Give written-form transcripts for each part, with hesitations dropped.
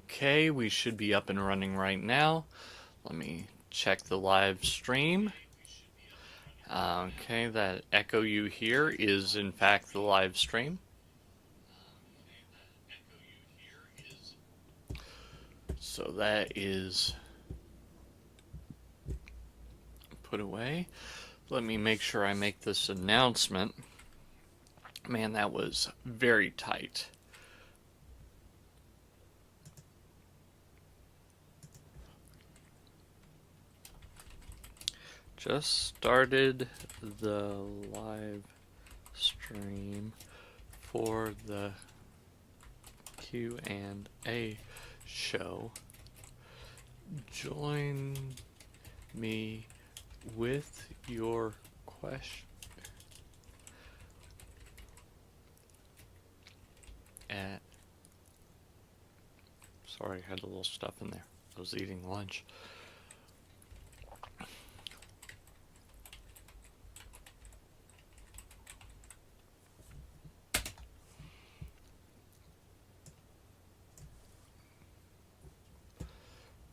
Okay, we should be up and running right now. Let me check the live stream. Okay, that echo you hear is in fact the live stream. So that is put away. Let me make sure I make this announcement. Man, that was very tight. Just started the live stream for the Q A show. Join me with your question. Sorry, I had a little stuff in there. I was eating lunch.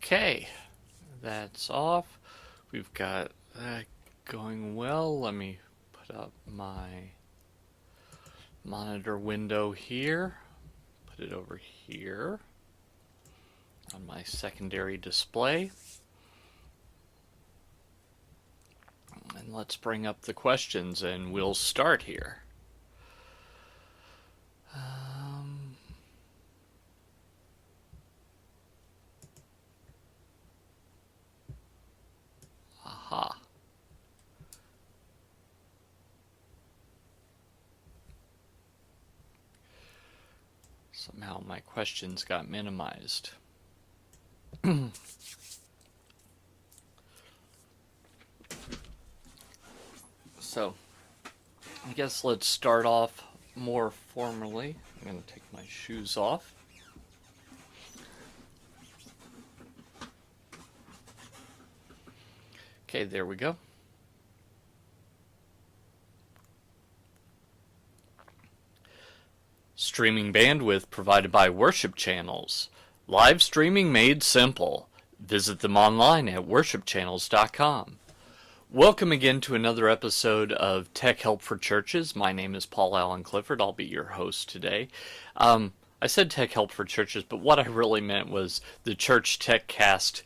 Okay, that's off. We've got that going well. Let me put up my monitor window here. Put it over here on my secondary display. And let's bring up the questions and we'll start here. Aha. Somehow my questions got minimized. So, I guess let's start off more formally. I'm going to take my shoes off. Okay, there we go. Streaming bandwidth provided by worship channels. Live streaming made simple. Visit them online at worshipchannels.com. Welcome again to another episode of Tech Help for Churches. My name is Paul Allen Clifford. I'll be your host today. I said Tech Help for Churches, but what I really meant was the ChurchTechCast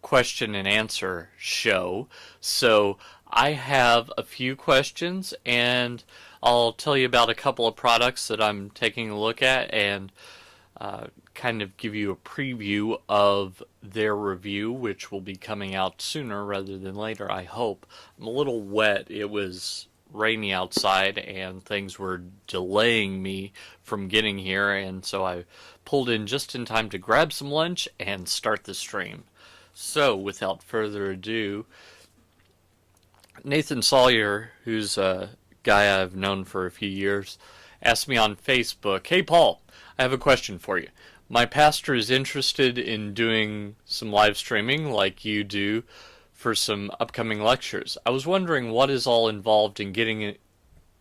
question and answer show. So I have a few questions and I'll tell you about a couple of products that I'm taking a look at and kind of give you a preview of their review, which will be coming out sooner rather than later, I hope. I'm a little wet. It was rainy outside and things were delaying me from getting here, and so I pulled in just in time to grab some lunch and start the stream. So, without further ado, Nathan Sawyer, who's a guy I've known for a few years, asked me on Facebook, "Hey Paul, I have a question for you. My pastor is interested in doing some live streaming like you do for some upcoming lectures. I was wondering what is all involved in getting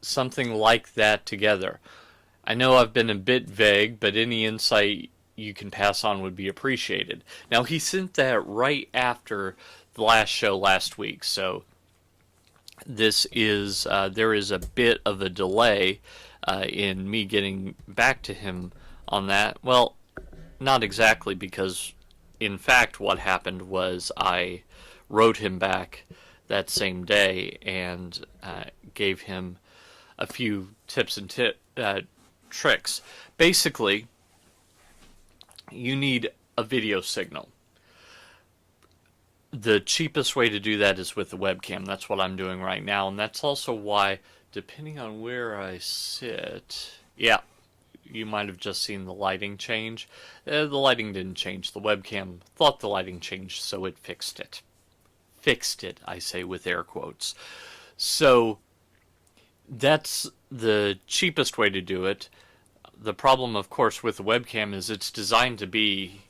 something like that together. I know I've been a bit vague, but any insight you can pass on would be appreciated." Now, he sent that right after the last show last week, so this is there is a bit of a delay in me getting back to him on that. Well, not exactly, because in fact what happened was I wrote him back that same day and gave him a few tips and tricks. Basically, you need a video signal. The cheapest way to do that is with the webcam. That's what I'm doing right now, and that's also why, depending on where I sit, yeah, you might have just seen the lighting change. The lighting didn't change. The webcam thought the lighting changed, so it fixed it. Fixed it, I say with air quotes. So that's the cheapest way to do it. The problem, of course, with the webcam is it's designed to be,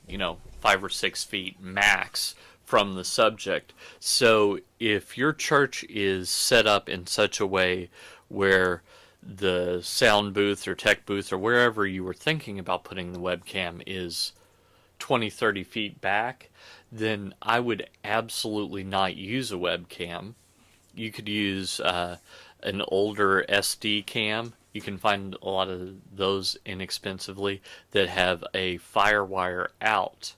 5 or 6 feet max from the subject. So if your church is set up in such a way where the sound booth or tech booth or wherever you were thinking about putting the webcam is 20, 30 feet back, then I would absolutely not use a webcam. You could use an older SD cam. You can find a lot of those inexpensively that have a FireWire out.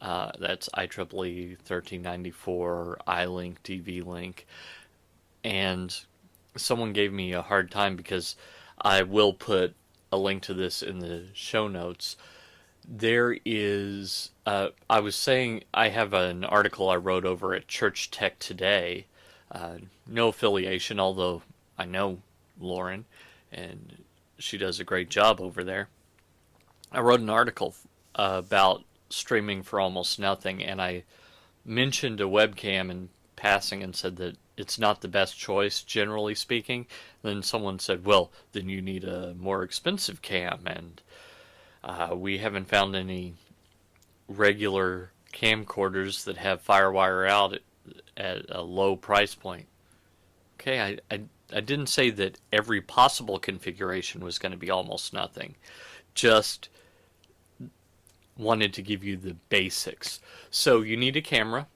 That's IEEE 1394, iLink, DV-Link. And someone gave me a hard time because I will put a link to this in the show notes. There is, I was saying, I have an article I wrote over at Church Tech Today. No affiliation, although I know Lauren, and she does a great job over there. I wrote an article about streaming for almost nothing, and I mentioned a webcam in passing and said that it's not the best choice, generally speaking. Then someone said, well, then you need a more expensive cam, and we haven't found any regular camcorders that have FireWire out at a low price point. Okay, I didn't say that every possible configuration was going to be almost nothing. Just wanted to give you the basics. So you need a camera.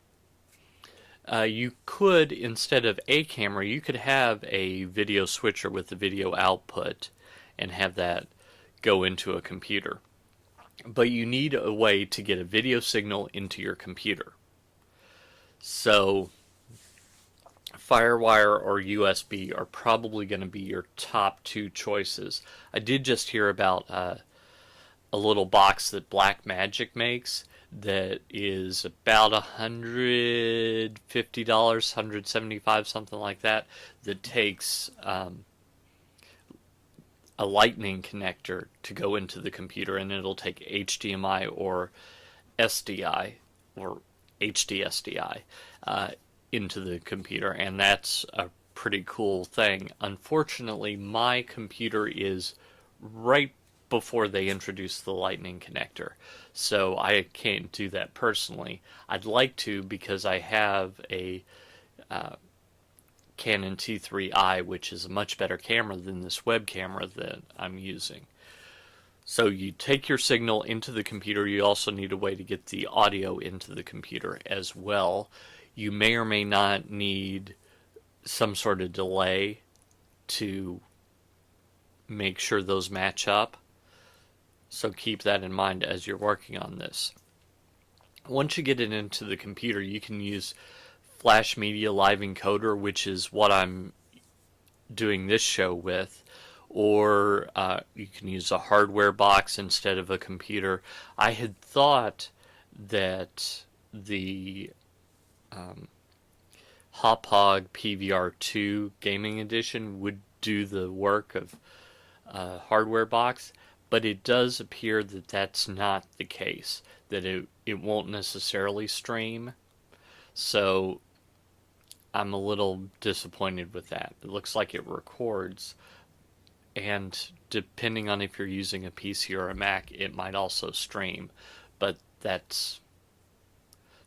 You could, instead of a camera, you could have a video switcher with the video output and have that go into a computer. But you need a way to get a video signal into your computer. So FireWire or USB are probably going to be your top two choices. I did just hear about a little box that Blackmagic makes that is about $150, $175, something like that, that takes a lightning connector to go into the computer, and it'll take HDMI or SDI or HDSDI into the computer, and that's a pretty cool thing. Unfortunately, my computer is right before they introduced the lightning connector, so I can't do that personally. I'd like to, because I have a Canon T3i, which is a much better camera than this web camera that I'm using. So you take your signal into the computer. You also need a way to get the audio into the computer as well. You may or may not need some sort of delay to make sure those match up. So keep that in mind as you're working on this. Once you get it into the computer, you can use Flash Media Live Encoder, which is what I'm doing this show with, or you can use a hardware box instead of a computer. I had thought that the Hauppauge PVR2 Gaming Edition would do the work of a hardware box, but it does appear that that's not the case, that it won't necessarily stream. So I'm a little disappointed with that. It looks like it records, and depending on if you're using a PC or a Mac, it might also stream, but that's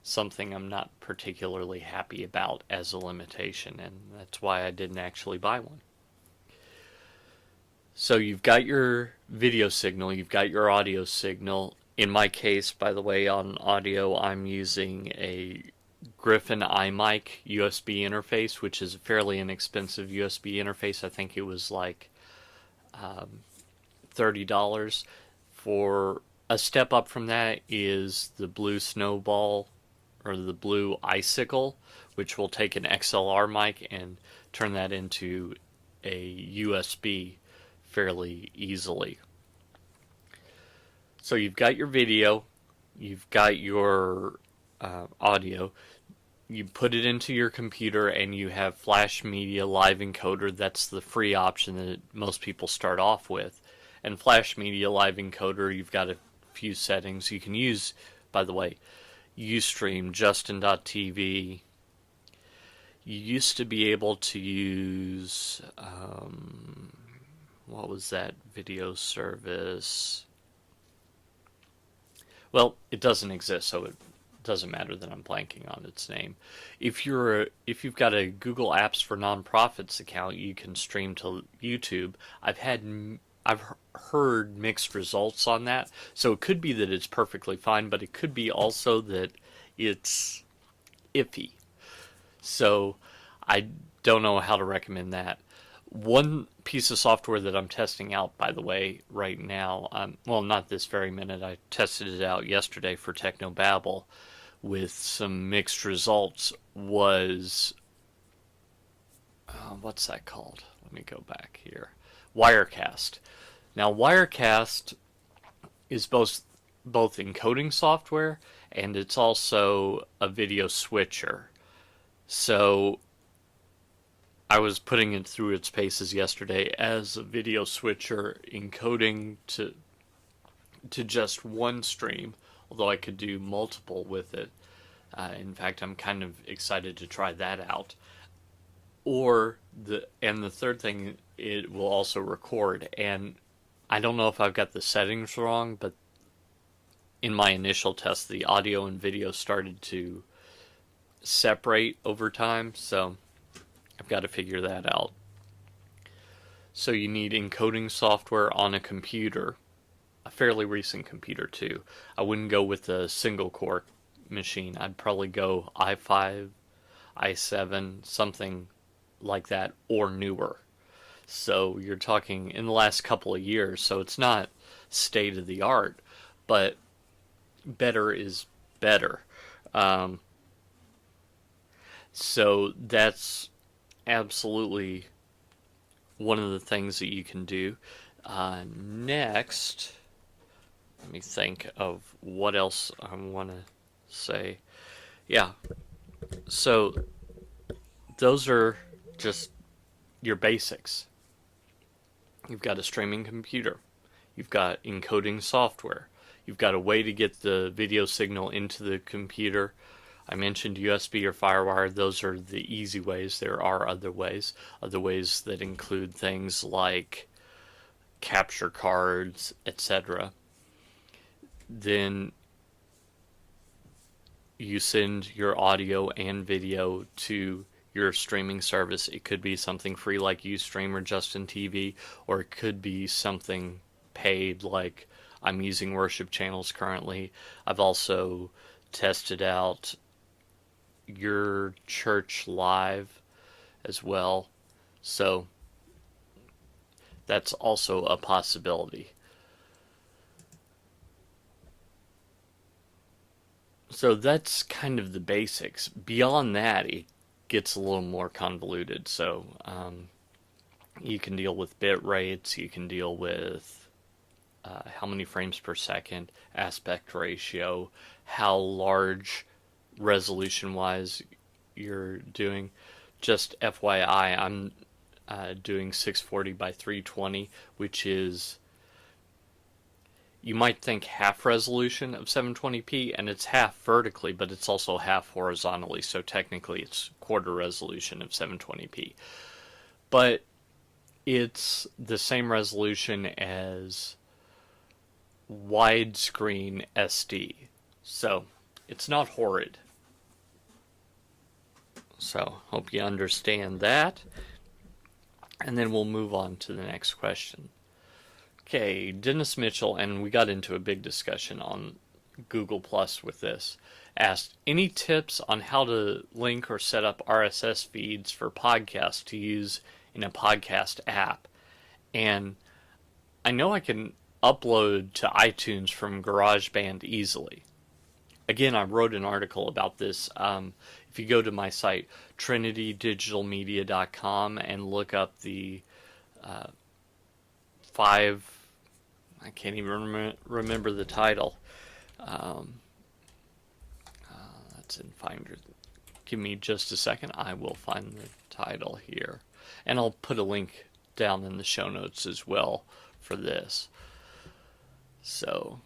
something I'm not particularly happy about as a limitation, and that's why I didn't actually buy one. So you've got your video signal, you've got your audio signal. In my case, by the way, on audio, I'm using a Griffin iMic USB interface, which is a fairly inexpensive USB interface. I think it was like $30. For a step up from that is the Blue Snowball or the Blue Icicle, which will take an XLR mic and turn that into a USB fairly easily. So you've got your video, you've got your audio, you put it into your computer, and you have Flash Media Live Encoder. That's the free option that most people start off with. And Flash Media Live Encoder, you've got a few settings. You can use, by the way, Ustream, Justin.tv. You used to be able to use, what was that video service? Well, it doesn't exist, so it doesn't matter that I'm blanking on its name. If you've got a Google Apps for Nonprofits account, you can stream to YouTube. I've had I've heard mixed results on that. So it could be that it's perfectly fine, but it could be also that it's iffy. So I don't know how to recommend that. One piece of software that I'm testing out, by the way, right now, well, not this very minute, I tested it out yesterday for Technobabble with some mixed results, was, what's that called? Let me go back here. Wirecast. Now, Wirecast is both encoding software and it's also a video switcher. So I was putting it through its paces yesterday as a video switcher, encoding to just one stream, although I could do multiple with it. In fact, I'm kind of excited to try that out. The third thing, it will also record. And I don't know if I've got the settings wrong, but in my initial test, the audio and video started to separate over time, so I've got to figure that out. So you need encoding software on a computer, a fairly recent computer too. I wouldn't go with a single core machine. I'd probably go i5, i7, something like that, or newer. So you're talking in the last couple of years, so it's not state of the art, but better is better. So that's absolutely one of the things that you can do. Next, let me think of what else I want to say. Yeah, so those are just your basics. You've got a streaming computer. You've got encoding software. You've got a way to get the video signal into the computer. I mentioned USB or FireWire. Those are the easy ways. There are other ways that include things like capture cards, etc. Then you send your audio and video to your streaming service. It could be something free like Ustream or Justin TV, or it could be something paid like I'm using worship channels currently. I've also tested out your church live as well, so that's also a possibility. So that's kind of the basics. Beyond that, it gets a little more convoluted. So you can deal with bit rates, you can deal with how many frames per second, aspect ratio, how large resolution-wise you're doing. Just FYI, I'm doing 640 by 320, which is, you might think half resolution of 720p, and it's half vertically, but it's also half horizontally, so technically it's quarter resolution of 720p. But it's the same resolution as widescreen SD, so it's not horrid. So, hope you understand that. And then we'll move on to the next question. Okay, Dennis Mitchell, and we got into a big discussion on Google Plus with this, asked, any tips on how to link or set up RSS feeds for podcasts to use in a podcast app? And I know I can upload to iTunes from GarageBand easily. Again, I wrote an article about this. If you go to my site, trinitydigitalmedia.com, and look up the 5, I can't even remember the title. That's in Finder. Give me just a second. I will find the title here. And I'll put a link down in the show notes as well for this. So,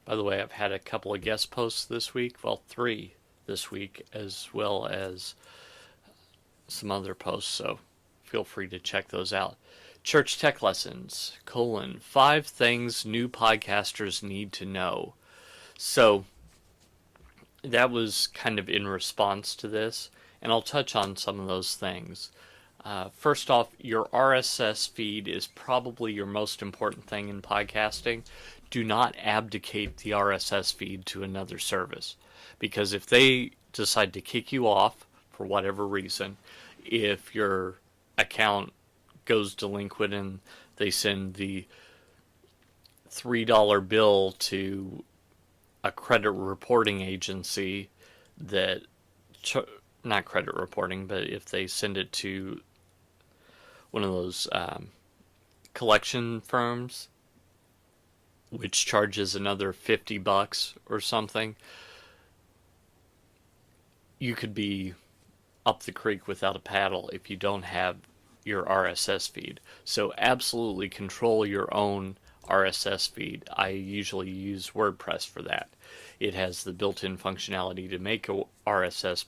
by the way, I've had a couple of guest posts this week. Well, 3 this week, as well as some other posts, so feel free to check those out. Church Tech Lessons, 5 things new podcasters need to know. So that was kind of in response to this, and I'll touch on some of those things. First off, your RSS feed is probably your most important thing in podcasting. Do not abdicate the RSS feed to another service, because if they decide to kick you off for whatever reason, if your account goes delinquent and they send the $3 bill to a credit reporting agency that, not credit reporting, but if they send it to one of those collection firms, which charges another $50 or something, you could be up the creek without a paddle if you don't have your RSS feed. So absolutely control your own RSS feed. I usually use WordPress for that. It has the built-in functionality to make a RSS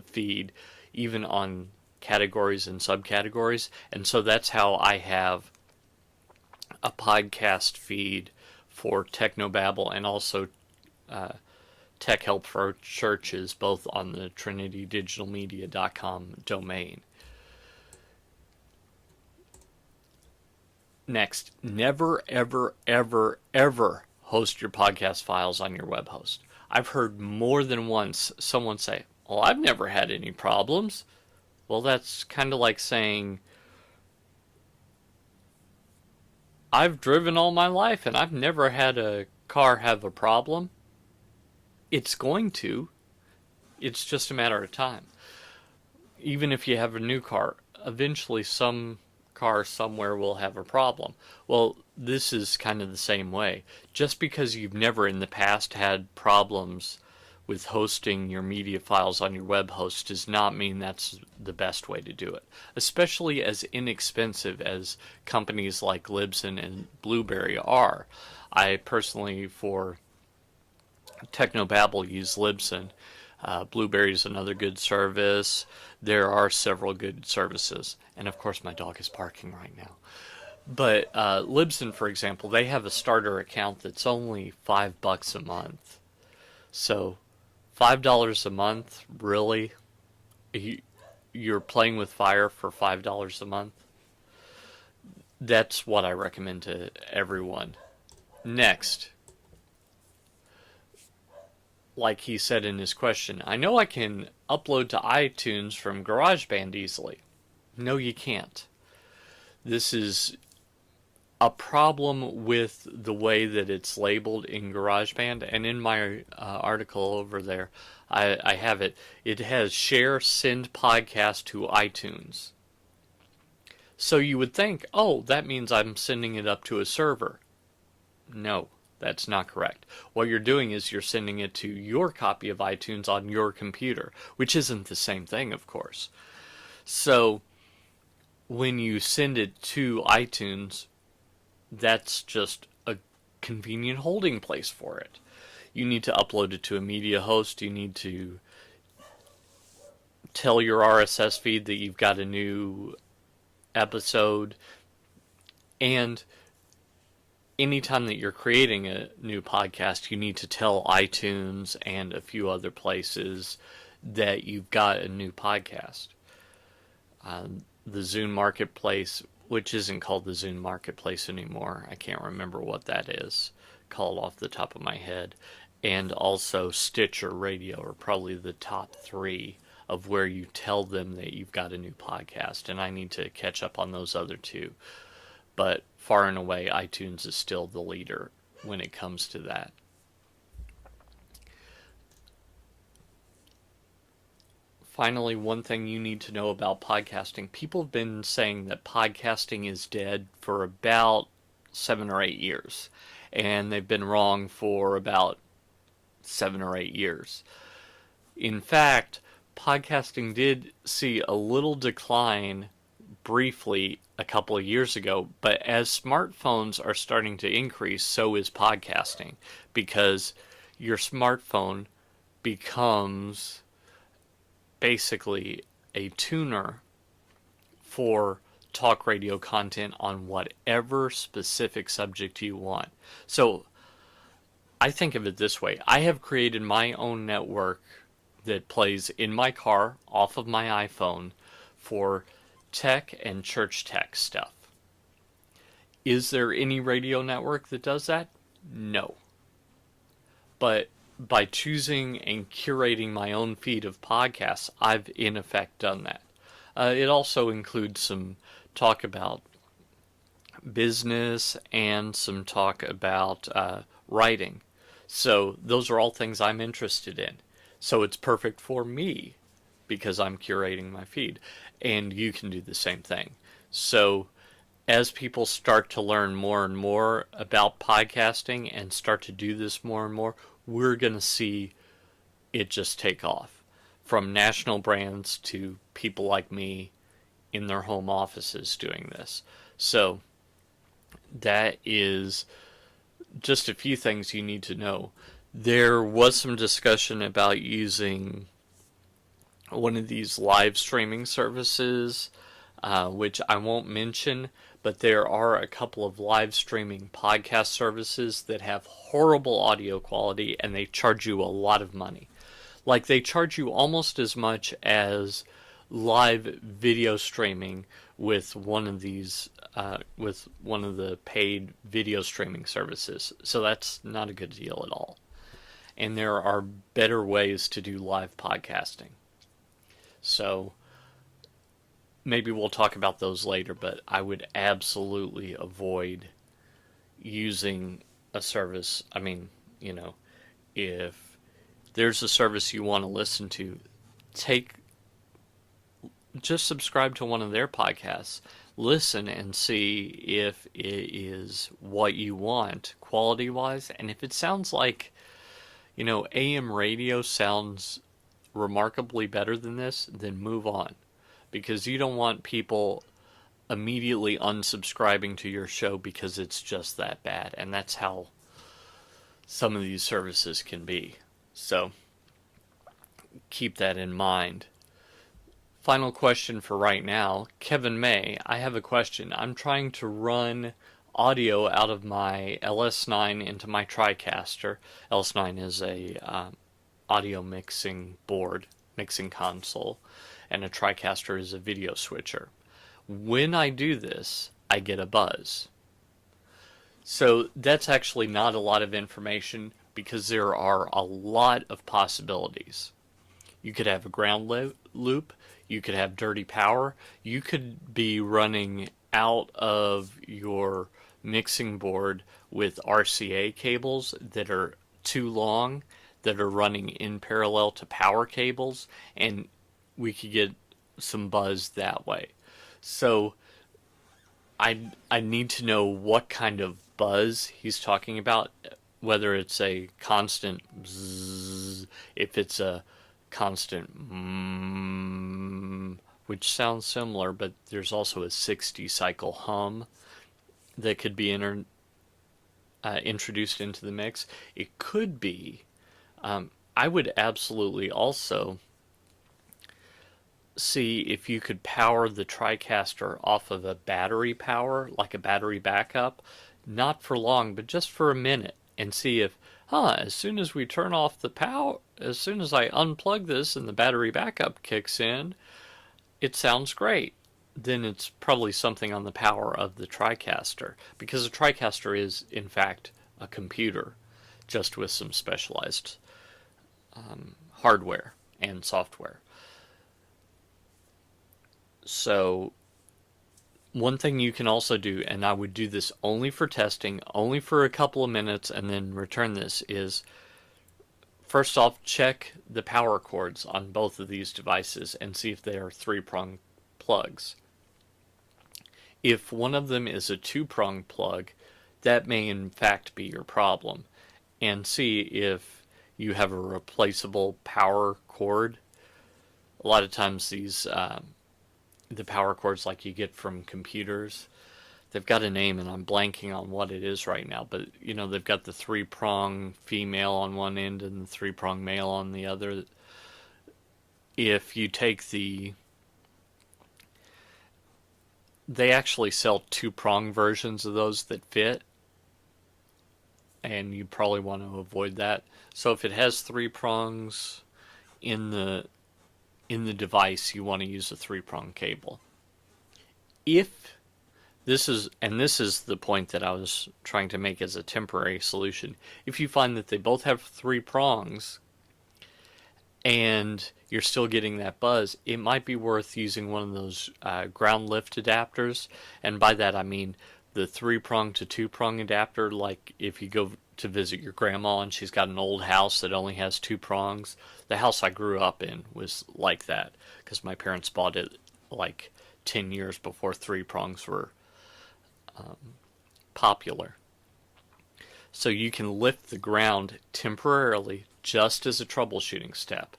feed even on categories and subcategories, and so that's how I have a podcast feed for Technobabble and also Tech Help for Churches, both on the trinitydigitalmedia.com domain. Next, never, ever, ever, ever host your podcast files on your web host. I've heard more than once someone say, well, I've never had any problems. Well, that's kind of like saying, I've driven all my life and I've never had a car have a problem. It's going to. It's just a matter of time. Even if you have a new car, eventually some car somewhere will have a problem. Well, this is kind of the same way. Just because you've never in the past had problems with hosting your media files on your web host does not mean that's the best way to do it. Especially as inexpensive as companies like Libsyn and Blueberry are. I personally, for Technobabble, use Libsyn. Blueberry is another good service. There are several good services. And of course my dog is barking right now. But Libsyn, for example, they have a starter account that's only $5 a month. So $5 a month, really? You're playing with fire for $5 a month? That's what I recommend to everyone. Next, like he said in his question, I know I can upload to iTunes from GarageBand easily. No, you can't. This is a problem with the way that it's labeled in GarageBand, and in my article over there, I have it. It has share send podcast to iTunes. So you would think, oh, that means I'm sending it up to a server. No, that's not correct. What you're doing is you're sending it to your copy of iTunes on your computer, which isn't the same thing, of course. So when you send it to iTunes, that's just a convenient holding place for it. You need to upload it to a media host. You need to tell your RSS feed that you've got a new episode. And anytime that you're creating a new podcast, you need to tell iTunes and a few other places that you've got a new podcast. The Zune Marketplace, which isn't called the Zune Marketplace anymore. I can't remember what that is called off the top of my head. And also Stitcher Radio are probably the top 3 of where you tell them that you've got a new podcast. And I need to catch up on those other 2. But far and away, iTunes is still the leader when it comes to that. Finally, one thing you need to know about podcasting. People have been saying that podcasting is dead for about 7 or 8 years. And they've been wrong for about 7 or 8 years. In fact, podcasting did see a little decline briefly a couple of years ago, but as smartphones are starting to increase, so is podcasting, because your smartphone becomes basically a tuner for talk radio content on whatever specific subject you want. So I think of it this way. I have created my own network that plays in my car off of my iPhone for tech and church tech stuff. Is there any radio network that does that? No. But by choosing and curating my own feed of podcasts, I've in effect done that. It also includes some talk about business and some talk about writing. So those are all things I'm interested in. So it's perfect for me because I'm curating my feed. And you can do the same thing. So as people start to learn more and more about podcasting and start to do this more and more, we're going to see it just take off. From national brands to people like me in their home offices doing this. So that is just a few things you need to know. There was some discussion about using one of these live streaming services, which I won't mention, but there are a couple of live streaming podcast services that have horrible audio quality and they charge you a lot of money. Like they charge you almost as much as live video streaming with one of these, with one of the paid video streaming services. So that's not a good deal at all. And there are better ways to do live podcasting. So maybe we'll talk about those later, but I would absolutely avoid using a service. I mean, if there's a service you want to listen to, just subscribe to one of their podcasts, listen and see if it is what you want quality-wise, and if it sounds like, AM radio sounds remarkably better than this, then move on. Because you don't want people immediately unsubscribing to your show because it's just that bad. And that's how some of these services can be. So keep that in mind. Final question for right now. Kevin May, I have a question. I'm trying to run audio out of my LS9 into my TriCaster. LS9 is a audio mixing board, mixing console, and a TriCaster is a video switcher. When I do this, I get a buzz. So that's actually not a lot of information because there are a lot of possibilities. You could have a ground loop, you could have dirty power, you could be running out of your mixing board with RCA cables that are too long, that are running in parallel to power cables, and we could get some buzz that way. So I need to know what kind of buzz he's talking about, whether it's a constant bzzz, if it's a constant which sounds similar, but there's also a 60 cycle hum that could be introduced into the mix. It could be, I would absolutely also see if you could power the TriCaster off of a battery power, like a battery backup, not for long, but just for a minute, and see if, as soon as we turn off the power, as soon as I unplug this and the battery backup kicks in, it sounds great. Then it's probably something on the power of the TriCaster, because a TriCaster is, in fact, a computer, just with some specialized hardware and software. So one thing you can also do, and I would do this only for testing, only for a couple of minutes, and then return this, is first off, check the power cords on both of these devices and see if they are 3-prong plugs. If one of them is a 2-prong plug, that may in fact be your problem. And see if you have a replaceable power cord. A lot of times these the power cords like you get from computers, they've got a name and I'm blanking on what it is right now, but they've got the 3-prong female on one end and the 3-prong male on the other. If you take the They actually sell two-prong versions of those that fit, and you probably want to avoid that. So if it has three prongs in the device, you want to use a three-prong cable. If this is the point that I was trying to make as a temporary solution. If you find that they both have three prongs and you're still getting that buzz, it might be worth using one of those ground lift adapters. And by that I mean the three prong to two prong adapter. Like if you go to visit your grandma and she's got an old house that only has two prongs. The house I grew up in was like that because my parents bought it like 10 years before three prongs were popular. So you can lift the ground temporarily just as a troubleshooting step.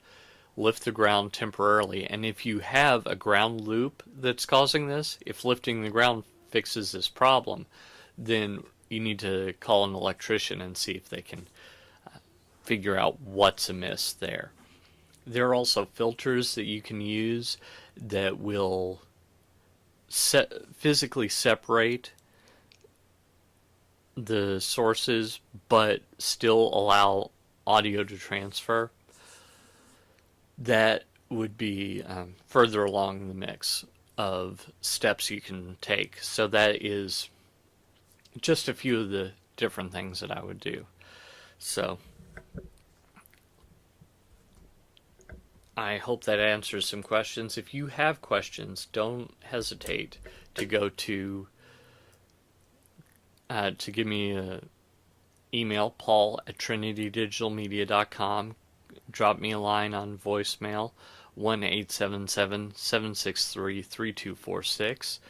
Lift the ground temporarily, and if you have a ground loop that's causing this, if lifting the ground fixes this problem, then you need to call an electrician and see if they can figure out what's amiss there. There are also filters that you can use that will physically separate the sources but still allow audio to transfer. That would be further along the mix of steps you can take. So that is just a few of the different things that I would do. So I hope that answers some questions. If you have questions, don't hesitate to go to give me an email, paul@trinitydigitalmedia.com. Drop me a line on voicemail, 1-877-763-3246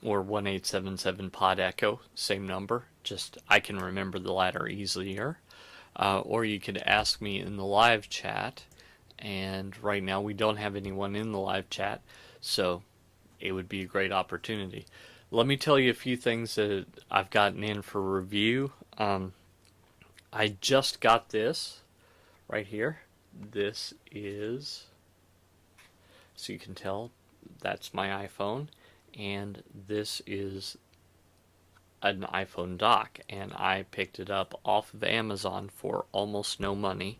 or 1-877-POD-ECHO, same number, just I can remember the latter easier. Or you could ask me in the live chat, and right now we don't have anyone in the live chat, so it would be a great opportunity. Let me tell you a few things that I've gotten in for review. I just got this right here. This is, so you can tell, that's my iPhone, and this is an iPhone dock, and I picked it up off of Amazon for almost no money.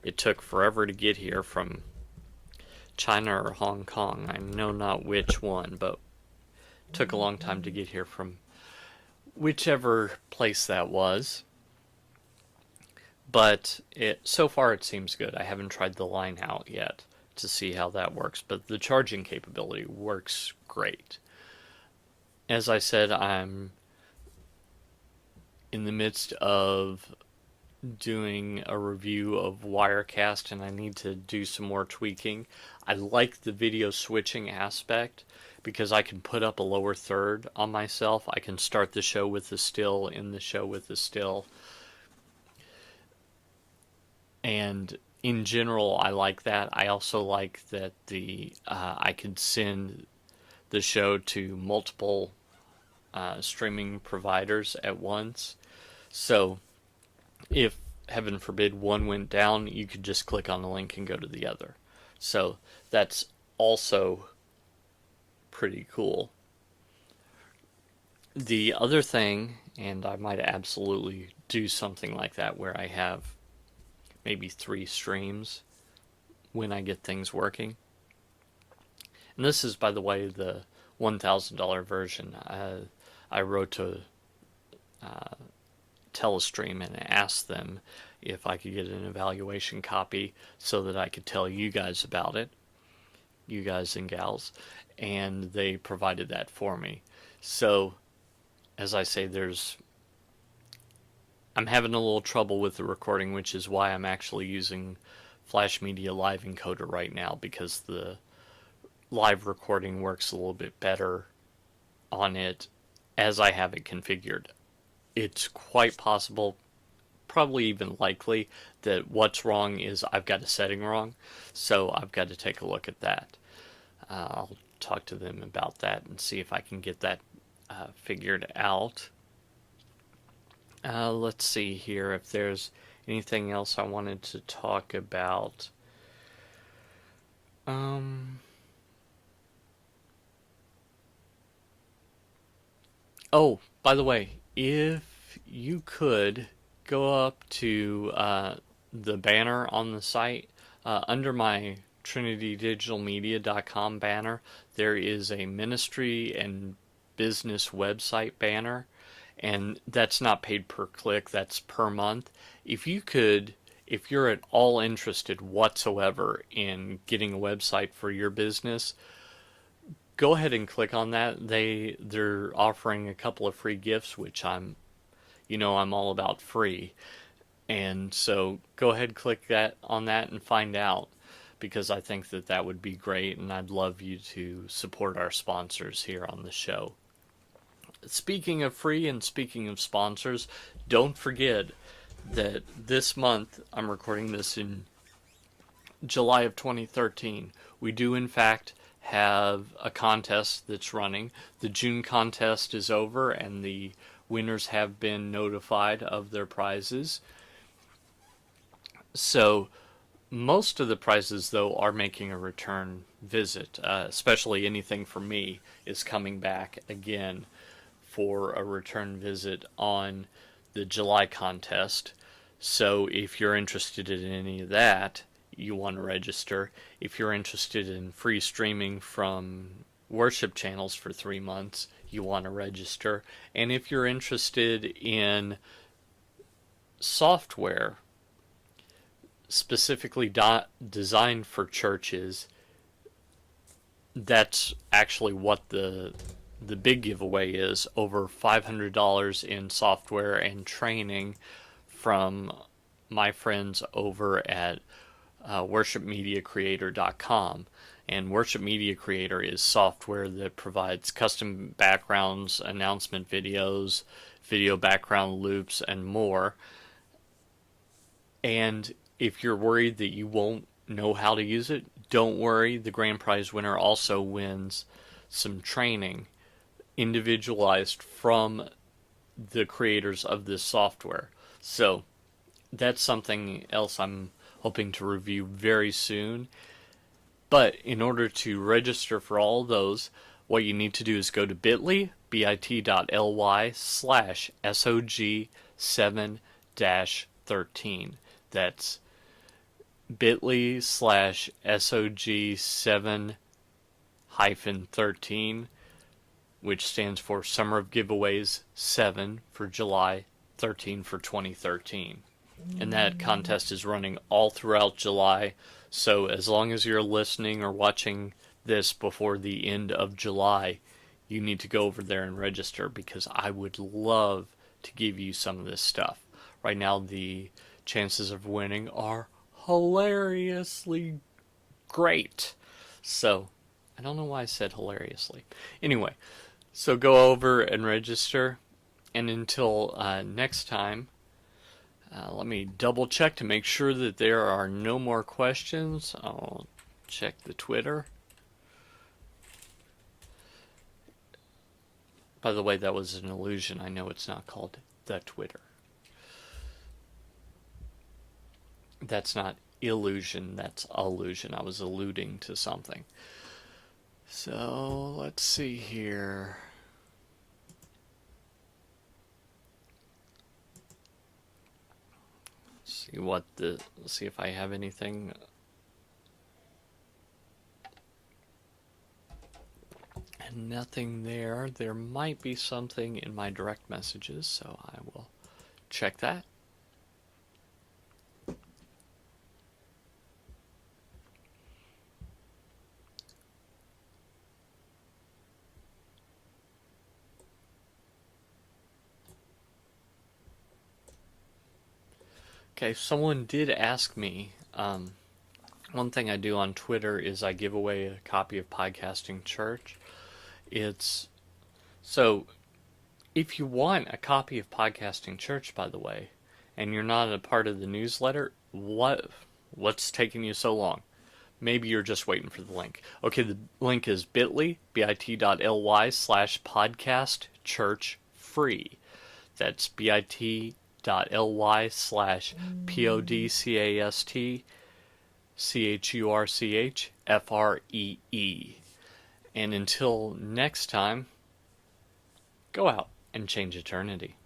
It took forever to get here from China or Hong Kong. I know not which one, but it took a long time to get here from whichever place that was. But so far it seems good. I haven't tried the line out yet to see how that works, but the charging capability works great. As I said, I'm in the midst of doing a review of Wirecast, and I need to do some more tweaking. I like the video switching aspect because I can put up a lower third on myself. I can start the show with the still, end the show with the still. And in general, I like that. I also like that I could send the show to multiple streaming providers at once. So if, heaven forbid, one went down, you could just click on the link and go to the other. So that's also pretty cool. The other thing, and I might absolutely do something like that where I have maybe 3 streams when I get things working. And this is, by the way, the $1,000 version. I wrote to Telestream and asked them if I could get an evaluation copy so that I could tell you guys about it, you guys and gals, and they provided that for me. So, as I say, I'm having a little trouble with the recording, which is why I'm actually using Flash Media Live Encoder right now, because the live recording works a little bit better on it as I have it configured. It's quite possible, probably even likely, that what's wrong is I've got a setting wrong, so I've got to take a look at that. I'll talk to them about that and see if I can get that figured out. Let's see here if there's anything else I wanted to talk about. Oh, by the way, if you could go up to the banner on the site, under my trinitydigitalmedia.com banner, there is a ministry and business website banner, and that's not paid per click, that's per month. If you could, if you're at all interested whatsoever in getting a website for your business, go ahead and click on that. They're offering a couple of free gifts, which I'm all about free. And so go ahead, click that on that and find out, because I think that that would be great, and I'd love you to support our sponsors here on the show. Speaking of free and speaking of sponsors, don't forget that this month, I'm recording this in July of 2013, we do in fact have a contest that's running. The June contest is over and the winners have been notified of their prizes. So most of the prizes, though, are making a return visit, especially anything for me is coming back again for a return visit on the July contest. So if you're interested in any of that, you want to register. If you're interested in free streaming from worship channels for 3 months, you want to register. And if you're interested in software specifically designed for churches, that's actually what the big giveaway is. Over $500 in software and training from my friends over at worshipmediacreator.com. And Worship Media Creator is software that provides custom backgrounds, announcement videos, video background loops, and more. And if you're worried that you won't know how to use it, don't worry. The grand prize winner also wins some training individualized from the creators of this software. So that's something else I'm hoping to review very soon. But in order to register for all of those, what you need to do is go to bit.ly/SOG7-13. That's bit.ly/SOG7-13, which stands for Summer of Giveaways 7 for July, 13 for 2013. And that contest is running all throughout July. So as long as you're listening or watching this before the end of July, you need to go over there and register, because I would love to give you some of this stuff. Right now, the chances of winning are hilariously great. So, I don't know why I said hilariously. Anyway, so go over and register. And until next time, let me double check to make sure that there are no more questions. I'll check the Twitter. By the way, that was an illusion. I know it's not called the Twitter. That's not illusion, that's allusion. I was alluding to something. So, let's see here. Let's see if I have anything. And nothing there. There might be something in my direct messages, so I will check that. Okay, someone did ask me, one thing I do on Twitter is I give away a copy of Podcasting Church. So if you want a copy of Podcasting Church, by the way, and you're not a part of the newsletter, what's taking you so long? Maybe you're just waiting for the link. Okay, the link is bit.ly/podcastchurchfree. That's bit.ly/podcastchurchfree. And until next time, go out and change eternity.